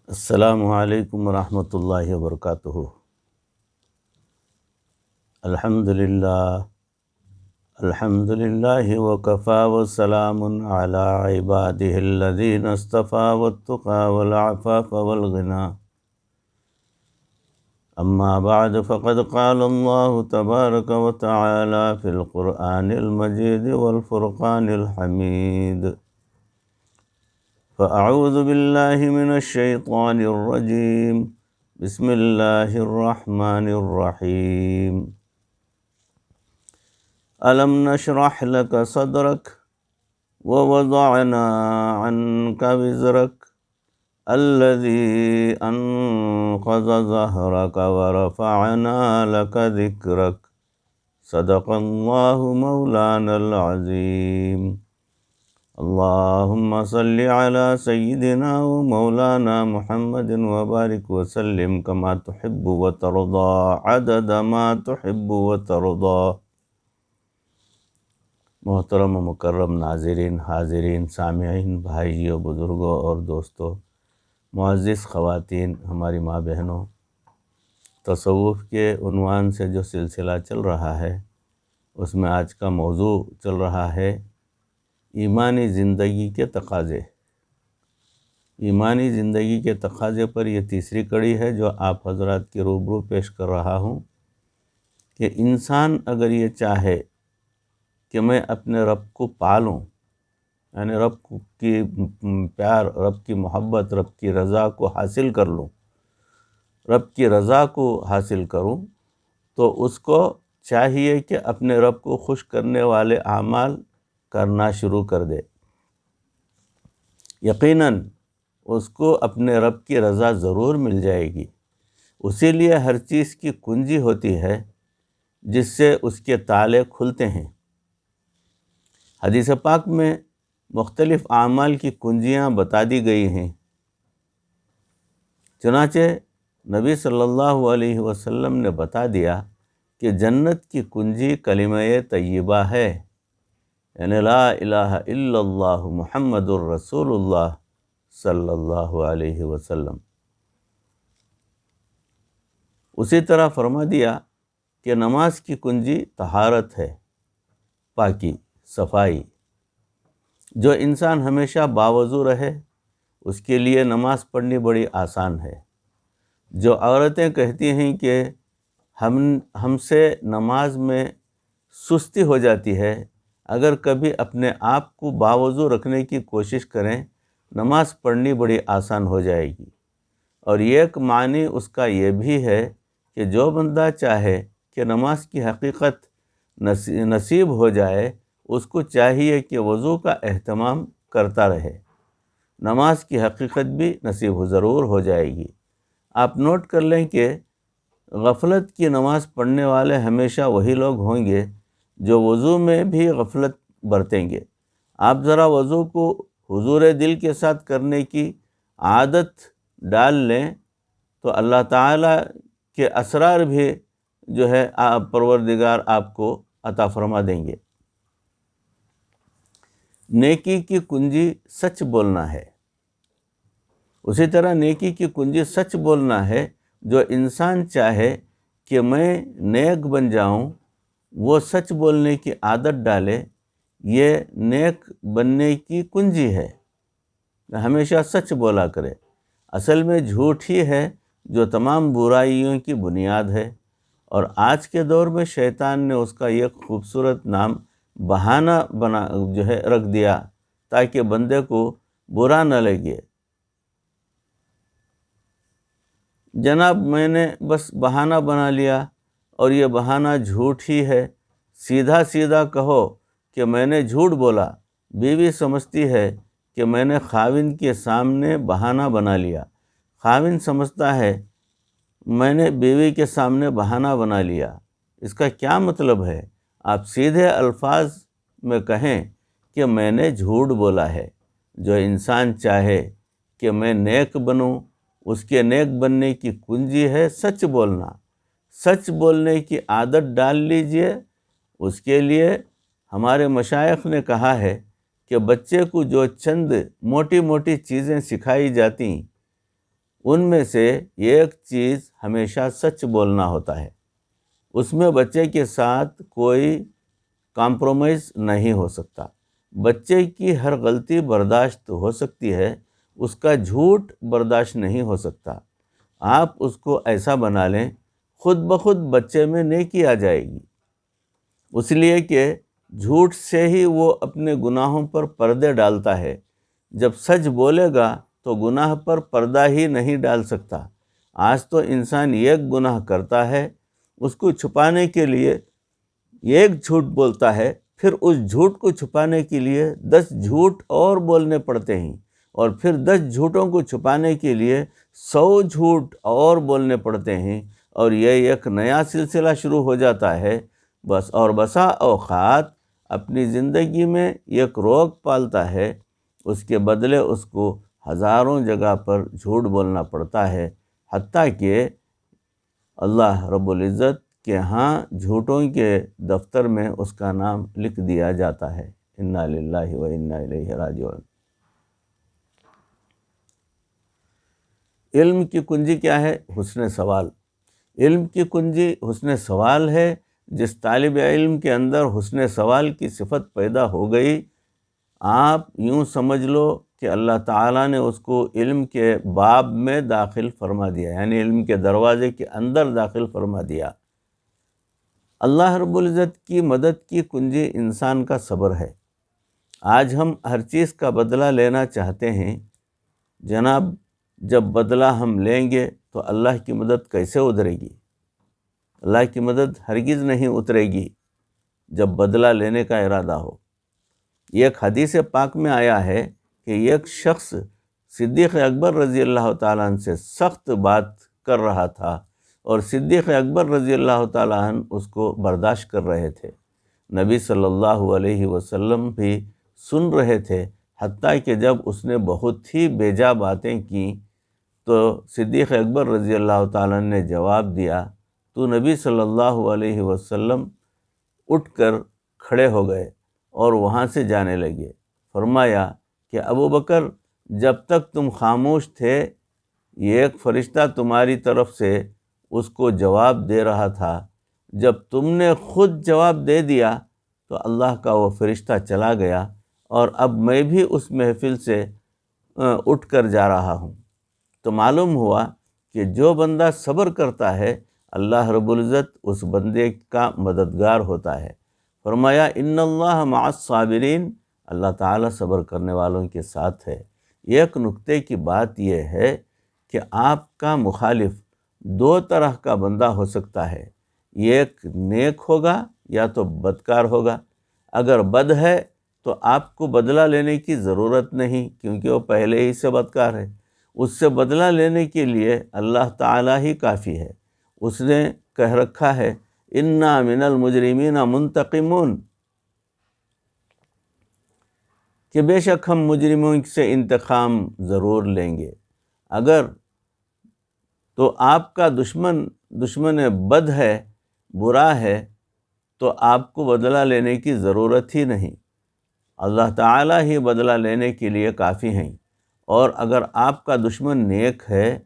السلام علیکم ورحمۃ اللہ وبرکاتہ۔ الحمد للہ وکفیٰ وسلام علی عبادہ الذین اصطفیٰ والتقی والعفاف والغنی، اما بعد فقد قال اللہ تبارک وتعالی فی القرآن المجید والفرقان الحمید۔ فأعوذ باللہ من الشیطان الرجیم، بسم اللہ الرحمن الرحیم۔ ألم نشرح لك صدرك ووضعنا عنك وزرك الذي أنقض ظهرك ورفعنا لك ذكرك، صدق الله مولانا العظيم۔ اللهم صل على سيدنا ومولانا محمد وبارك وسلم كما تحب وترضى عدد ما تحب وترضى۔ محترم و مکرم ناظرین، حاضرین، سامعین، بھائیوں، بزرگوں اور دوستوں، معزز خواتین، ہماری ماں بہنوں، تصوف کے عنوان سے جو سلسلہ چل رہا ہے اس میں آج کا موضوع چل رہا ہے ایمانی زندگی کے تقاضے۔ ایمانی زندگی کے تقاضے پر یہ تیسری کڑی ہے جو آپ حضرات کے روبرو پیش کر رہا ہوں کہ انسان اگر یہ چاہے کہ میں اپنے رب کو پالوں، یعنی رب کی پیار، رب کی محبت، رب کی رضا کو حاصل کر لوں، رب کی رضا کو حاصل کروں، تو اس کو چاہیے کہ اپنے رب کو خوش کرنے والے اعمال کرنا شروع کر دے۔ یقیناً اس کو اپنے رب کی رضا ضرور مل جائے گی۔ اسی لیے ہر چیز کی کنجی ہوتی ہے جس سے اس کے تالے کھلتے ہیں۔ حدیث پاک میں مختلف اعمال کی کنجیاں بتا دی گئی ہیں، چنانچہ نبی صلی اللہ علیہ وسلم نے بتا دیا کہ جنت کی کنجی کلمہ طیبہ ہے، یعنی لا الہ الا اللہ محمد الرسول اللہ صلی اللہ علیہ وسلم۔ اسی طرح فرما دیا کہ نماز کی کنجی طہارت ہے، پاکی، صفائی۔ جو انسان ہمیشہ باوضو رہے اس کے لیے نماز پڑھنی بڑی آسان ہے۔ جو عورتیں کہتی ہیں کہ ہم سے نماز میں سستی ہو جاتی ہے، اگر کبھی اپنے آپ کو باوضو رکھنے کی کوشش کریں نماز پڑھنی بڑی آسان ہو جائے گی۔ اور ایک معنی اس کا یہ بھی ہے کہ جو بندہ چاہے کہ نماز کی حقیقت نصیب ہو جائے اس کو چاہیے کہ وضو کا اہتمام کرتا رہے، نماز کی حقیقت بھی نصیب ضرور ہو جائے گی۔ آپ نوٹ کر لیں کہ غفلت کی نماز پڑھنے والے ہمیشہ وہی لوگ ہوں گے جو وضو میں بھی غفلت برتیں گے۔ آپ ذرا وضو کو حضور دل کے ساتھ کرنے کی عادت ڈال لیں تو اللہ تعالیٰ کے اسرار بھی جو ہے پروردگار آپ کو عطا فرما دیں گے۔ نیکی کی کنجی سچ بولنا ہے۔ اسی طرح نیکی کی کنجی سچ بولنا ہے۔ جو انسان چاہے کہ میں نیک بن جاؤں وہ سچ بولنے کی عادت ڈالے، یہ نیک بننے کی کنجی ہے، ہمیشہ سچ بولا کرے۔ اصل میں جھوٹ ہی ہے جو تمام برائیوں کی بنیاد ہے، اور آج کے دور میں شیطان نے اس کا ایک خوبصورت نام بہانہ رکھ دیا تاکہ بندے کو برا نہ لگے۔ جناب میں نے بس بہانہ بنا لیا اور یہ بہانہ جھوٹ ہی ہے، سیدھا سیدھا کہو کہ میں نے جھوٹ بولا۔ بیوی سمجھتی ہے کہ میں نے خاوند کے سامنے بہانہ بنا لیا، خاوند سمجھتا ہے میں نے بیوی کے سامنے بہانہ بنا لیا۔ اس کا کیا مطلب ہے؟ آپ سیدھے الفاظ میں کہیں کہ میں نے جھوٹ بولا ہے۔ جو انسان چاہے کہ میں نیک بنوں اس کے نیک بننے کی کنجی ہے سچ بولنا۔ سچ بولنے کی عادت ڈال لیجئے۔ اس کے لیے ہمارے مشائخ نے کہا ہے کہ بچے کو جو چند موٹی موٹی چیزیں سکھائی جاتی ان میں سے ایک چیز ہمیشہ سچ بولنا ہوتا ہے، اس میں بچے کے ساتھ کوئی کمپرومائز نہیں ہو سکتا۔ بچے کی ہر غلطی برداشت ہو سکتی ہے، اس کا جھوٹ برداشت نہیں ہو سکتا۔ آپ اس کو ایسا بنا لیں، خود بخود بچے میں نیکی آ جائے گی، اس لیے کہ جھوٹ سے ہی وہ اپنے گناہوں پر پردے ڈالتا ہے۔ جب سچ بولے گا تو گناہ پر پردہ ہی نہیں ڈال سکتا۔ آج تو انسان ایک گناہ کرتا ہے، اس کو چھپانے کے لیے ایک جھوٹ بولتا ہے، پھر اس جھوٹ کو چھپانے کے لیے 10 جھوٹ اور بولنے پڑتے ہیں، اور پھر 10 جھوٹوں کو چھپانے کے لیے 100 جھوٹ اور بولنے پڑتے ہیں، اور یہ ایک نیا سلسلہ شروع ہو جاتا ہے۔ بسا اوقات اپنی زندگی میں ایک روگ پالتا ہے، اس کے بدلے اس کو ہزاروں جگہ پر جھوٹ بولنا پڑتا ہے، حتیٰ کہ اللہ رب العزت کے ہاں جھوٹوں کے دفتر میں اس کا نام لکھ دیا جاتا ہے۔ انا للہ و انا الیہ راجعون۔ علم کی کنجی کیا ہے؟ حسن سوال۔ علم کی کنجی حسن سوال ہے۔ جس طالب علم کے اندر حسن سوال کی صفت پیدا ہو گئی، آپ یوں سمجھ لو کہ اللہ تعالیٰ نے اس کو علم کے باب میں داخل فرما دیا، یعنی علم کے دروازے کے اندر داخل فرما دیا۔ اللہ رب العزت کی مدد کی کنجی انسان کا صبر ہے۔ آج ہم ہر چیز کا بدلہ لینا چاہتے ہیں، جناب جب بدلہ ہم لیں گے تو اللہ کی مدد کیسے اترے گی؟ اللہ کی مدد ہرگز نہیں اترے گی جب بدلہ لینے کا ارادہ ہو۔ ایک حدیث پاک میں آیا ہے کہ ایک شخص صدیق اکبر رضی اللہ تعالیٰ عنہ سے سخت بات کر رہا تھا، اور صدیق اکبر رضی اللہ تعالیٰ عنہ اس کو برداشت کر رہے تھے۔ نبی صلی اللہ علیہ وسلم بھی سن رہے تھے، حتیٰ کہ جب اس نے بہت ہی بیجا باتیں کیں تو صدیق اکبر رضی اللہ تعالیٰ عنہ نے جواب دیا، تو نبی صلی اللہ علیہ وسلم اٹھ کر کھڑے ہو گئے اور وہاں سے جانے لگے۔ فرمایا کہ ابو بکر، جب تک تم خاموش تھے ایک فرشتہ تمہاری طرف سے اس کو جواب دے رہا تھا، جب تم نے خود جواب دے دیا تو اللہ کا وہ فرشتہ چلا گیا، اور اب میں بھی اس محفل سے اٹھ کر جا رہا ہوں۔ تو معلوم ہوا کہ جو بندہ صبر کرتا ہے اللہ رب العزت اس بندے کا مددگار ہوتا ہے۔ فرمایا ان اللہ مع الصابرین، اللہ تعالیٰ صبر کرنے والوں کے ساتھ ہے۔ ایک نکتے کی بات یہ ہے کہ آپ کا مخالف 2 طرح کا بندہ ہو سکتا ہے، ایک نیک ہوگا یا تو بدکار ہوگا۔ اگر بد ہے تو آپ کو بدلہ لینے کی ضرورت نہیں، کیونکہ وہ پہلے ہی سے بدکار ہے۔ اس سے بدلہ لینے کے لیے اللہ تعالیٰ ہی کافی ہے۔ اس نے کہہ رکھا ہے انا من المجرمین منتقمون، کہ بے شک ہم مجرموں سے انتقام ضرور لیں گے۔ اگر تو آپ کا دشمن بد ہے، برا ہے، تو آپ کو بدلہ لینے کی ضرورت ہی نہیں، اللہ تعالیٰ ہی بدلہ لینے کے لیے کافی ہیں۔ اور اگر آپ کا دشمن نیک ہے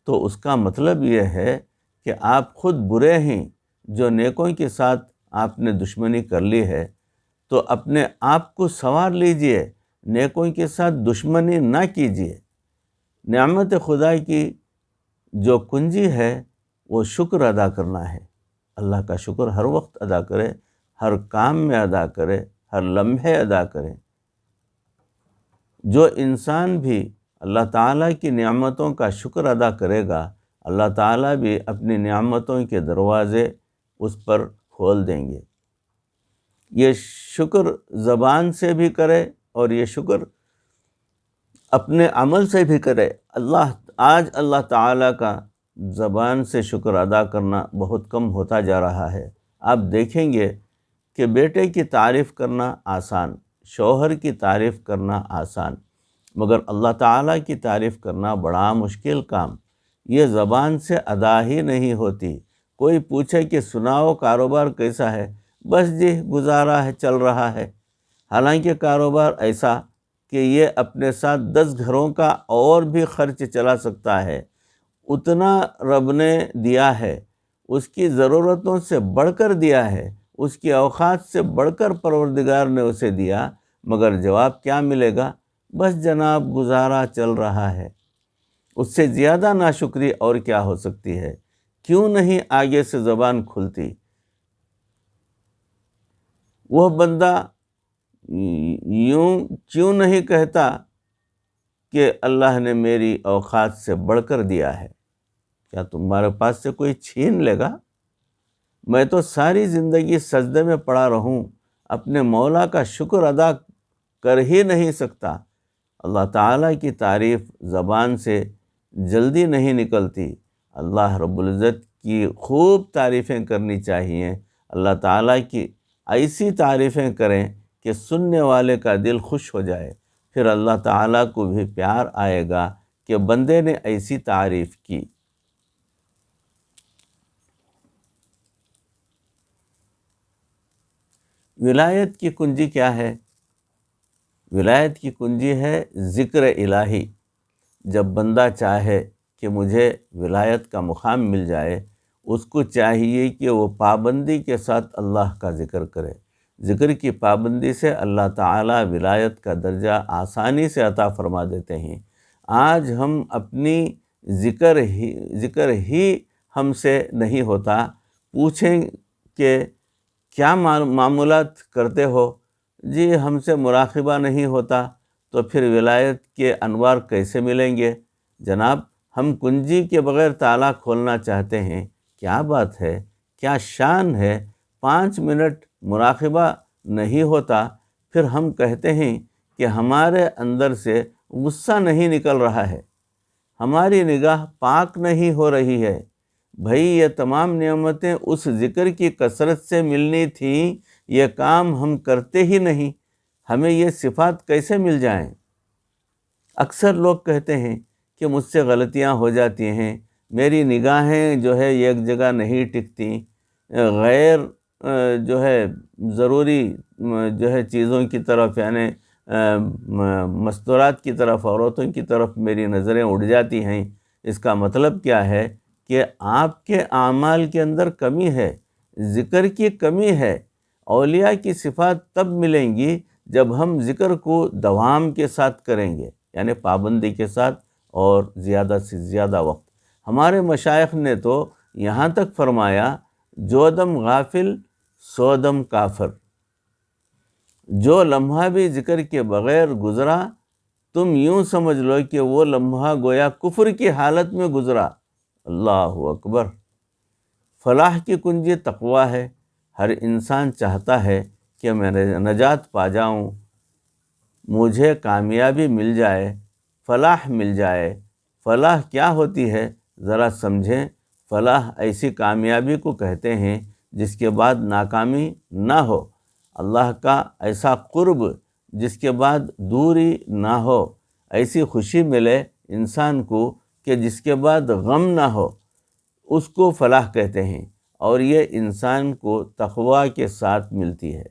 تو اس کا مطلب یہ ہے کہ آپ خود برے ہیں، جو نیکوں کے ساتھ آپ نے دشمنی کر لی ہے، تو اپنے آپ کو سنوار لیجئے، نیکوں کے ساتھ دشمنی نہ کیجیے۔ نعمت خدا کی جو کنجی ہے وہ شکر ادا کرنا ہے۔ اللہ کا شکر ہر وقت ادا کرے، ہر کام میں ادا کرے، ہر لمحے ادا کرے۔ جو انسان بھی اللہ تعالیٰ کی نعمتوں کا شکر ادا کرے گا، اللہ تعالیٰ بھی اپنی نعمتوں کے دروازے اس پر کھول دیں گے۔ یہ شکر زبان سے بھی کرے اور یہ شکر اپنے عمل سے بھی کرے۔ آج اللہ تعالیٰ کا زبان سے شکر ادا کرنا بہت کم ہوتا جا رہا ہے۔ آپ دیکھیں گے کہ بیٹے کی تعریف کرنا آسان، شوہر کی تعریف کرنا آسان، مگر اللہ تعالیٰ کی تعریف کرنا بڑا مشکل کام۔ یہ زبان سے ادا ہی نہیں ہوتی۔ کوئی پوچھے کہ سناؤ کاروبار کیسا ہے؟ بس جی گزارا ہے، چل رہا ہے۔ حالانکہ کاروبار ایسا کہ یہ اپنے ساتھ 10 گھروں کا اور بھی خرچ چلا سکتا ہے، اتنا رب نے دیا ہے، اس کی ضرورتوں سے بڑھ کر دیا ہے، اس کی اوقات سے بڑھ کر پروردگار نے اسے دیا، مگر جواب کیا ملے گا؟ بس جناب گزارا چل رہا ہے۔ اس سے زیادہ ناشکری اور کیا ہو سکتی ہے؟ کیوں نہیں آگے سے زبان کھلتی؟ وہ بندہ یوں کیوں نہیں کہتا کہ اللہ نے میری اوقات سے بڑھ کر دیا ہے؟ کیا تمہارے پاس سے کوئی چھین لے گا؟ میں تو ساری زندگی سجدے میں پڑا رہوں، اپنے مولا کا شکر ادا کر ہی نہیں سکتا۔ اللہ تعالیٰ کی تعریف زبان سے جلدی نہیں نکلتی۔ اللہ رب العزت کی خوب تعریفیں کرنی چاہیے۔ اللہ تعالیٰ کی ایسی تعریفیں کریں کہ سننے والے کا دل خوش ہو جائے، پھر اللہ تعالیٰ کو بھی پیار آئے گا کہ بندے نے ایسی تعریف کی۔ ولایت کی کنجی کیا ہے؟ ولایت کی کنجی ہے ذکر الہی۔ جب بندہ چاہے کہ مجھے ولایت کا مقام مل جائے، اس کو چاہیے کہ وہ پابندی کے ساتھ اللہ کا ذکر کرے۔ ذکر کی پابندی سے اللہ تعالیٰ ولایت کا درجہ آسانی سے عطا فرما دیتے ہیں۔ آج ہم اپنی ذکر ہی ہم سے نہیں ہوتا، پوچھیں کہ کیا معمولات کرتے ہو؟ جی ہم سے مراقبہ نہیں ہوتا، تو پھر ولایت کے انوار کیسے ملیں گے؟ جناب ہم کنجی کے بغیر تالا کھولنا چاہتے ہیں، کیا بات ہے، کیا شان ہے۔ 5 منٹ مراقبہ نہیں ہوتا، پھر ہم کہتے ہیں کہ ہمارے اندر سے غصہ نہیں نکل رہا ہے، ہماری نگاہ پاک نہیں ہو رہی ہے۔ بھئی یہ تمام نعمتیں اس ذکر کی کثرت سے ملنی تھیں، یہ کام ہم کرتے ہی نہیں، ہمیں یہ صفات کیسے مل جائیں؟ اکثر لوگ کہتے ہیں کہ مجھ سے غلطیاں ہو جاتی ہیں، میری نگاہیں جو ہے ایک جگہ نہیں ٹکتی، غیر جو ہے ضروری جو ہے چیزوں کی طرف، یعنی مستورات کی طرف، عورتوں کی طرف میری نظریں اڑ جاتی ہیں۔ اس کا مطلب کیا ہے کہ آپ کے اعمال کے اندر کمی ہے، ذکر کی کمی ہے۔ اولیاء کی صفات تب ملیں گی جب ہم ذکر کو دوام کے ساتھ کریں گے، یعنی پابندی کے ساتھ اور زیادہ سے زیادہ وقت۔ ہمارے مشائخ نے تو یہاں تک فرمایا، جو دم غافل سو دم کافر۔ جو لمحہ بھی ذکر کے بغیر گزرا، تم یوں سمجھ لو کہ وہ لمحہ گویا کفر کی حالت میں گزرا۔ اللہ اکبر۔ فلاح کی کنجی تقوی ہے۔ ہر انسان چاہتا ہے کہ میں نجات پا جاؤں، مجھے کامیابی مل جائے، فلاح مل جائے۔ فلاح کیا ہوتی ہے ذرا سمجھیں۔ فلاح ایسی کامیابی کو کہتے ہیں جس کے بعد ناکامی نہ ہو، اللہ کا ایسا قرب جس کے بعد دوری نہ ہو، ایسی خوشی ملے انسان کو کہ جس کے بعد غم نہ ہو، اس کو فلاح کہتے ہیں۔ اور یہ انسان کو تقوی کے ساتھ ملتی ہے،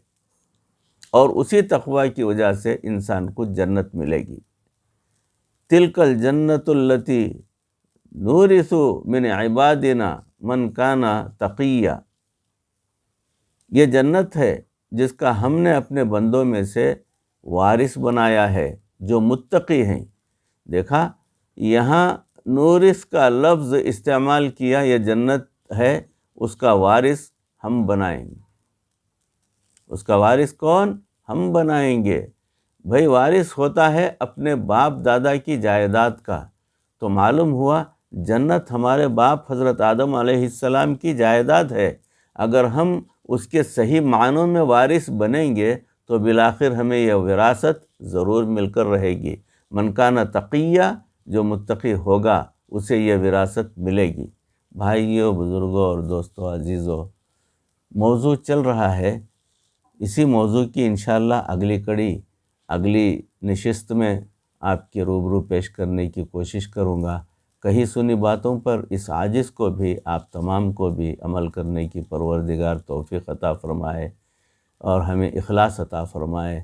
اور اسی تقوی کی وجہ سے انسان کو جنت ملے گی۔ تلک الجنت التی نورث من عبادنا من کان تقیہ۔ یہ جنت ہے جس کا ہم نے اپنے بندوں میں سے وارث بنایا ہے جو متقی ہیں۔ دیکھا یہاں نورث کا لفظ استعمال کیا، یہ جنت ہے، اس کا وارث ہم بنائیں گے۔ اس کا وارث کون؟ ہم بنائیں گے۔ بھئی وارث ہوتا ہے اپنے باپ دادا کی جائیداد کا، تو معلوم ہوا جنت ہمارے باپ حضرت آدم علیہ السلام کی جائیداد ہے۔ اگر ہم اس کے صحیح معنوں میں وارث بنیں گے تو بالآخر ہمیں یہ وراثت ضرور مل کر رہے گی۔ من کان تقیہ، جو متقی ہوگا اسے یہ وراثت ملے گی۔ بھائیوں، بزرگوں اور دوستوں، عزیزوں، موضوع چل رہا ہے، اسی موضوع کی انشاءاللہ اگلی کڑی، اگلی نشست میں آپ کے روبرو پیش کرنے کی کوشش کروں گا۔ کہیں سنی باتوں پر اس عاجز کو بھی، آپ تمام کو بھی عمل کرنے کی پروردگار توفیق عطا فرمائے اور ہمیں اخلاص عطا فرمائے،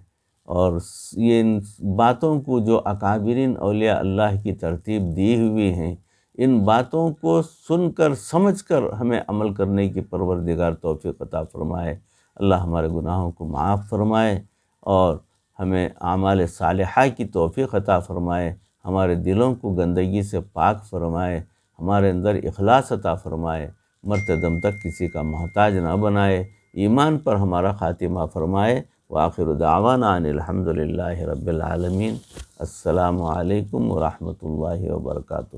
اور یہ ان باتوں کو جو اکابرین اولیاء اللہ کی ترتیب دی ہوئی ہیں، ان باتوں کو سن کر سمجھ کر ہمیں عمل کرنے کی پروردگار توفیق عطا فرمائے۔ اللہ ہمارے گناہوں کو معاف فرمائے اور ہمیں اعمال صالحہ کی توفیق عطا فرمائے، ہمارے دلوں کو گندگی سے پاک فرمائے، ہمارے اندر اخلاص عطا فرمائے، مرتے دم تک کسی کا محتاج نہ بنائے، ایمان پر ہمارا خاتمہ فرمائے۔ وآخر دعوانا ان الحمد للہ رب العالمین۔ السلام علیکم ورحمۃ اللہ وبرکاتہ۔